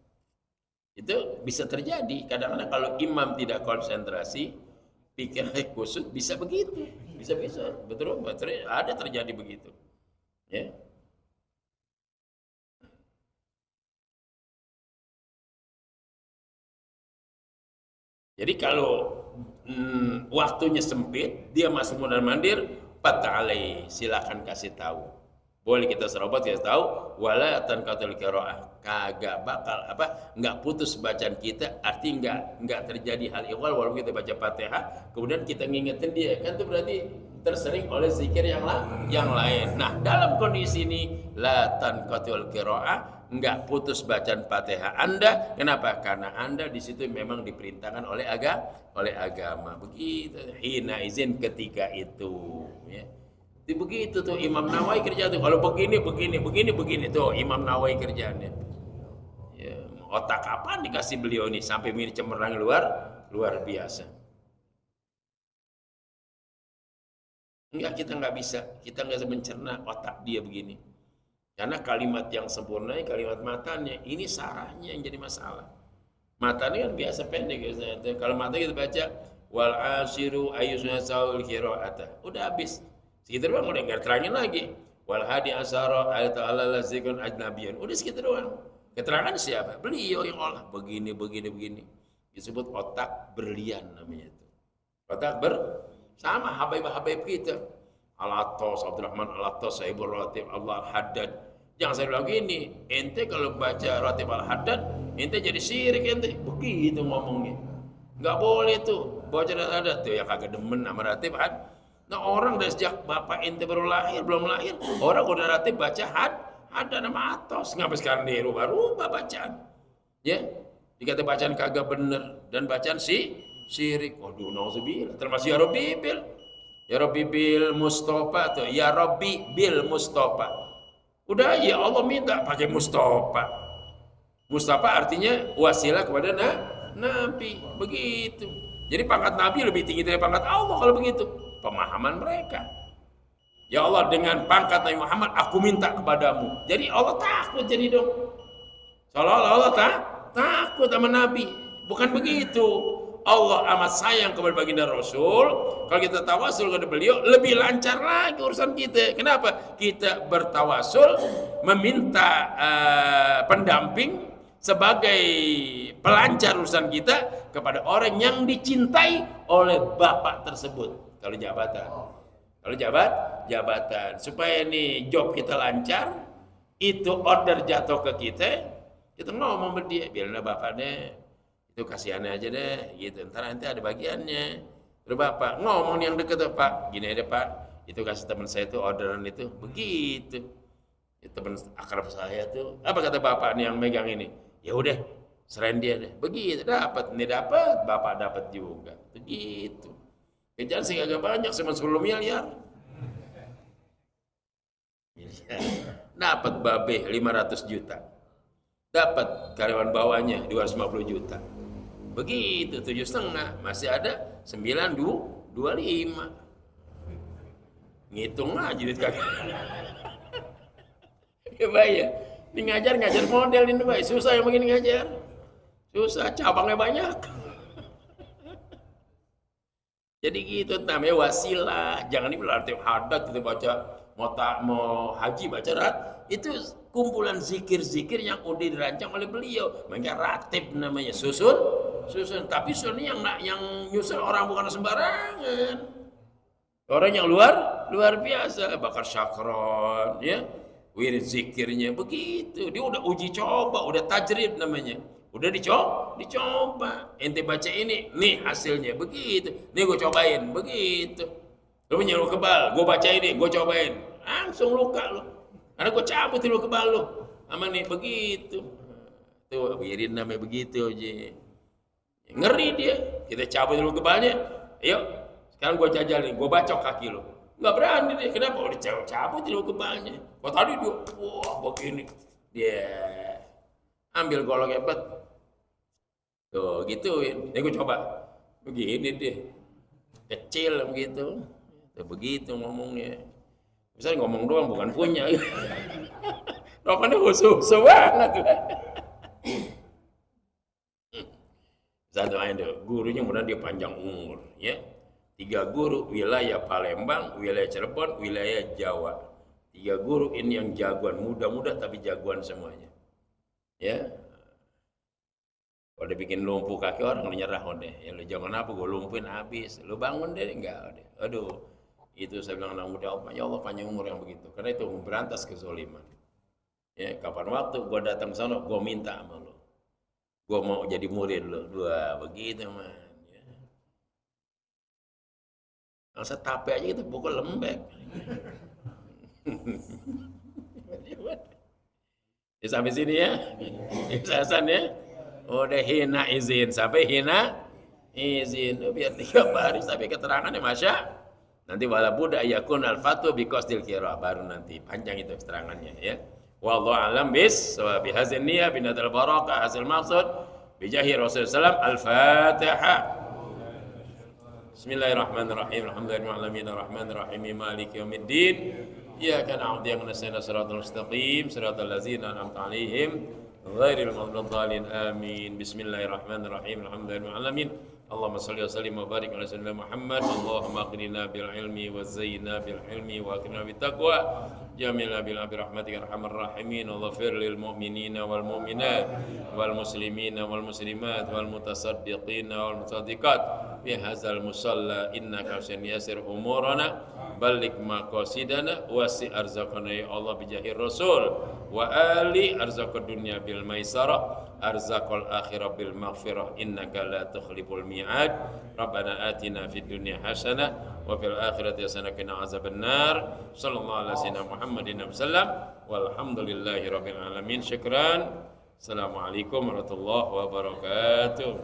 Itu bisa terjadi kadang-kadang kalau imam tidak konsentrasi pikirannya kusut bisa begitu bisa betul ada terjadi begitu ya. Jadi kalau waktunya sempit, dia masih mundar-mandir, fata'alai, silakan kasih tahu. Boleh kita serobot kasih tahu, wala tanqatul qiraah, kagak bakal enggak putus bacaan kita, arti enggak terjadi hal ihwal walaupun kita baca Fatihah, kemudian kita ngingetin dia, kan itu berarti tersering oleh zikir yang lain. Nah, dalam kondisi ini la tanqatul qiraah, enggak putus bacaan Fatihah Anda. Kenapa? Karena Anda di situ memang diperintahkan oleh agama. Begitu. Hina izin ketika itu. Ya. Begitu tuh Imam Nawawi kerja tuh. Kalau begini tuh Imam Nawawi kerjanya. Ya, otak kapan dikasih beliau nih sampai mirip cemerlang luar biasa. Enggak, kita nggak bisa. Kita nggak bisa mencerna otak dia begini. Karena kalimat yang sempurna, kalimat matanya, ini sarahnya yang jadi masalah. Matanya kan biasa pendek. Kalau mata kita baca, wal asiru ayyusna saul qiraata. Udah habis. Segitu doang, udah nggak terangin lagi. Wal hadi asara ayat Allah lazikun ajnabiyun. Udah segitu doang. Keterangan siapa? Beliau yang olah. Begini. Disebut otak berlian namanya itu. Otak sama habaib kita. Al-Attas, Abdurrahman Al-Attas, Sahibur Ratib, Allah Al-Haddad. Jangan saya bilang gini, ente kalau baca Ratib Al-Haddad, ente jadi syirik ente. Begitu ngomongnya. Nggak boleh tuh, baca Al-Haddad tuh ya kagak demen sama Ratib Had. Nah orang dari sejak bapak ente belum lahir, orang udah Ratib baca ada nama Attas. Ngapa sekarang dirubah bacaan? Ya, dikata bacaan kagak bener dan bacaan syirik. Waduh, nauzubillah, termasuk ya Rabbi bil. Ya Rabbi bil Mustafa tuh, ya Rabbi bil Mustafa. Udah ya Allah minta pakai Mustafa. Mustafa artinya wasilah kepada Nabi, begitu. Jadi pangkat Nabi lebih tinggi dari pangkat Allah kalau begitu. Pemahaman mereka. Ya Allah dengan pangkat Nabi Muhammad aku minta kepadamu. Jadi Allah takut jadi dong. Seolah-olah Allah takut sama Nabi. Bukan begitu. Allah amat sayang kepada baginda Rasul. Kalau kita tawasul kepada beliau, lebih lancar lagi urusan kita. Kenapa? Kita bertawasul meminta pendamping sebagai pelancar urusan kita kepada orang yang dicintai oleh bapak tersebut. Kalau jabatan, supaya nih job kita lancar, itu order jatuh ke kita ngomong sama dia, biarlah bapaknya itu kasihannya aja deh, gitu. Ntar nanti ada bagiannya. Terus bapak ngomong yang deket tuh, Pak, gini aja Pak, itu kasih teman saya tuh orderan itu, begitu. Ya, teman akrab saya tuh, apa kata bapak nih yang megang ini? Ya udah, serahin dia deh. Begitu, dapat, bapak dapat juga. Begitu. Jangan sih agak banyak, cuma 10 miliar. Dapat babe 500 juta. Dapat karyawan bawahnya 250 juta. Begitu 7,5, masih ada 925. Ngitung aja duit kagak. Ya bayar. Ini ngajar model ini bay. Susah yang begini ngajar. Susah, cabangnya banyak. Jadi gitu namanya wasilah. Jangan berarti hadat kita baca mau haji baca rat. Itu kumpulan zikir-zikir yang udah dirancang oleh beliau. Makanya ratib namanya, susun. Tapi susun yang nyusun orang bukan sembarangan. Orang yang luar biasa, bakar syakron, ya, wirid zikirnya begitu. Dia udah uji coba, udah tajrib namanya. Udah dicoba. Ente baca ini, nih hasilnya begitu. Nih gue cobain, begitu. Lu punya lu kebal, gue baca ini, gue cobain, langsung luka lu. Karena gue cabut lu kebal lu. Sama nih begitu. Tuh wirid namanya begitu aja. Ngeri dia. Kita cabut lu kebalnya. Ayo, sekarang gue jajalin, gue bacok kaki lu. Nggak berani deh. Kenapa? Udah cabut lu kebalnya. Kok tadi dia, wah begini. Dia ambil golok hebat. Tuh gituin. Ini gue coba. Begini deh. Kecil begitu. Tuh begitu ngomongnya. Misalnya ngomong doang bukan punya. Rokoknya khusus banget. Satu aja gurunya mudah dia panjang umur, ya. 3 guru wilayah Palembang, wilayah Cirebon, wilayah Jawa. 3 guru ini yang jagoan, muda-muda tapi jagoan semuanya. Ya. Kalau dibikin lumpuh kaki orang lu nyerah deh. Ya lu jangan apa gue lumpuhin habis. Lu bangun deh enggak deh. Aduh. Itu saya bilang anak muda, ya Allah panjang umur yang begitu. Karena itu memberantas kezaliman. Ya, kapan waktu gue datang ke sana, gue minta sama lu. Gue mau jadi murid lu. Dua begitu man. Ya. Kalau tape aja kita pukul lembek. Ya, sampai sini ya. Hasan ya. Udah hina izin. Sampai hina izin. Biar 3 baris tapi keterangannya Masya. Nanti wala buddha yakun al-fatu biqasdil qira, baru nanti panjang itu keterangannya ya. Wallahu alam bis wa bihadzal niyyah binatal barakah hasil maksud bijahi Rasulullah al-Fatihah. Bismillahirrahmanirrahim. Alhamdulillahil alamin arrahmanir rahim maliki yaumiddin. Iyyaka na'budu wa iyyaka nasta'in shiratal mustaqim shiratal ladzina an'amta 'alaihim ghairil maghdubi 'alaihim amin. Bismillahirrahmanirrahim. Alhamdulillahil alamin. Allahumma salli wa sallim wa barik ala sayyidina Muhammad. Allahumma aghnina bil ilmi wa zayyina bil hilmi wa akrimna bit taqwa. Jamilna bil abi rahmatika arhamar rahimin. Allahfir lil mu'minina wal mu'minat wal muslimina wal muslimat wal mutasaddiqina wal mutasaddiqat bi hadzal musalla innaka yasir umurana balik maqasidana wasi arzaqana ya Allah bijahir rasul wa ali arzaqad dunya bil maisarah arzaqal akhirah bil maghfirah innaka la tukhliful mi'ad. Rabbana atina fid dunya hasanah wa fil akhirati hasanah qina azabannar. Sallallahu alaihi wasallam Muhammadin sallam walhamdulillahi rabbil alamin. Syukran. Assalamualaikum warahmatullahi wabarakatuh.